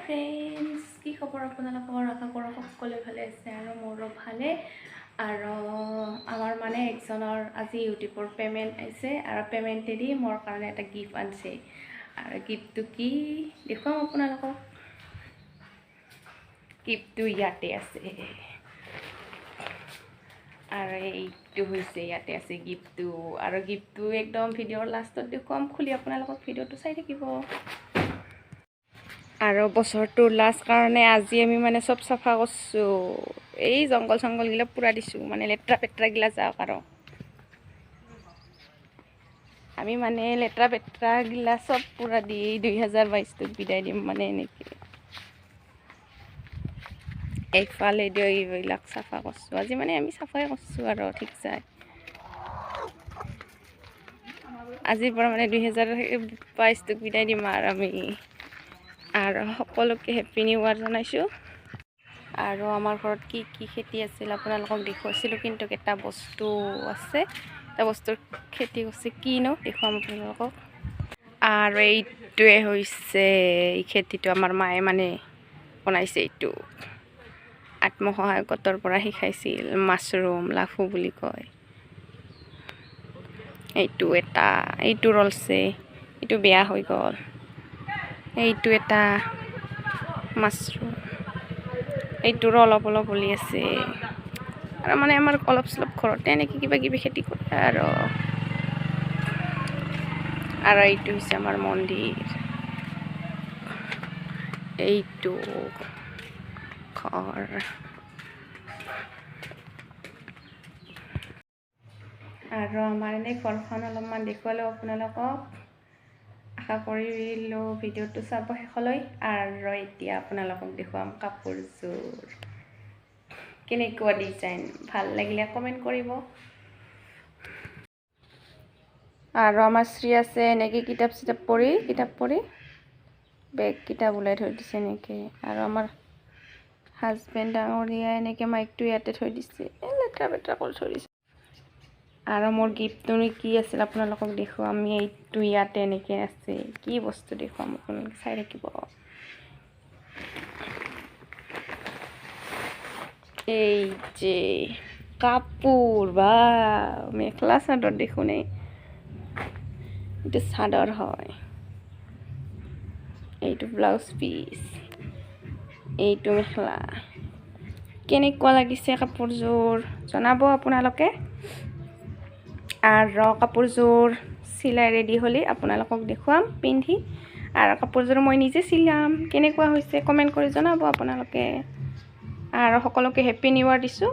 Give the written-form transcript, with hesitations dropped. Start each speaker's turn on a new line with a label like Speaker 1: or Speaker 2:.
Speaker 1: Friends, কি খবৰ আপোনালোকৰ? আশা কৰোঁ সকলোৱে ভালে আছে আৰু মোৰো ভালে। আৰু আমাৰ মানে একজনৰ আজি ইউটিউবৰ পে'মেণ্ট আহিছে আৰু পে'মেণ্টেদি মোৰ কাৰণে এটা গিফ্ট আনিছে। আৰু গিফ্টটো কি দেখুৱাম আপোনালোকক। গিফ্টটো ইয়াতে আছে আৰু এইটো হৈছে ইয়াতে আছে গিফ্টটো। আৰু গিফ্টটো একদম ভিডিঅ'ৰ লাষ্টত দেখুৱাম, খুলি আপোনালোকক ভিডিঅ'টো চাই থাকিব। আৰু বছৰটোৰ লাষ্ট কাৰণে আজি আমি মানে চব চাফা কৰিছোঁ। এই জংঘল চংঘলগিলা পুৰা দিছোঁ, মানে লেতেৰা পেতেৰাগিলা যাওক। আৰু আমি মানে লেতেৰা পেতেৰাগিলা চব পুৰা দি 2022টোক বিদায় দিম মানে এনেকৈ। একফালে দিও এইবিলাক চাফা কৰিছোঁ আজি, মানে আমি চাফাই কৰিছোঁ আৰু ঠিক যায়। আজিৰ পৰা মানে 2022টোক বিদায় দিম আৰু আমি। আৰু সকলোকে হেপ্পী নিউ ইয়াৰ জনাইছোঁ। আৰু আমাৰ ঘৰত কি কি খেতি আছিল আপোনালোকক দেখুৱাইছিলোঁ, কিন্তু এটা বস্তু আছে, এটা বস্তুৰ খেতি কৰিছে, কিনো দেখুৱাম আপোনালোকক। আৰু এইটোৱে হৈছে এই খেতিটো আমাৰ মায়ে মানে বনাইছে। এইটো আত্মসহায়ক গোটৰ পৰা শিকাইছিল, মাছৰুম লাফু বুলি কয়। এইটো এটা, এইটো ৰলছে, এইটো বেয়া হৈ গ'ল। এইটো এটা মাছৰুম, এইটোৰো অলপ অলপ ওলি আছে। আৰু মানে আমাৰ অলপ চলপ ঘৰতে এনেকৈ কিবা কিবি খেতি কৰে। আৰু এইটো হৈছে আমাৰ মন্দিৰ, এইটো ঘৰ। আৰু আমাৰ এনেই ঘৰখন অলপমান দেখুৱালোঁ আপোনালোকক। আশা কৰিলোঁ ভিডিঅ'টো চাব শেষলৈ। আৰু এতিয়া আপোনালোকক দেখুৱাম কাপোৰযোৰ, কেনেকুৱা ডিজাইন, ভাল লাগিলে কমেণ্ট কৰিব। আৰু আমাৰ শ্ৰী আছে এনেকৈ কিতাপ পঢ়ি বেগ কিতাপ ওলাই থৈ দিছে এনেকৈ। আৰু আমাৰ হাজবেণ্ড ডাঙৰীয়া এনেকৈ মাইকটো ইয়াতে থৈ দিছে, লেতেৰা পেতেৰা কৰি থৈ দিছে। আৰু মোৰ গিফ্টটো কি আছিল আপোনালোকক দেখুৱাম। আমি এইটো ইয়াতে এনেকৈ আছে, কি বস্তু দেখুৱাম আপোনালোকে চাই থাকিব। এই যে কাপোৰ, বা মেখেলা চাদৰ দেখোন। এইটো চাদৰ হয়, এইটো ব্লাউজ পিচ, এইটো মেখেলা। কেনেকুৱা লাগিছে কাপোৰযোৰ জনাব আপোনালোকে। আৰু কাপোৰযোৰ চিলাই ৰেডি হ'লে আপোনালোকক দেখুৱাম পিন্ধি। আৰু কাপোৰযোৰ মই নিজে চিলাম, কেনেকুৱা হৈছে কমেণ্ট কৰি জনাব আপোনালোকে। আৰু সকলোকে হেপ্পী নিউ ইয়াৰ দিছোঁ।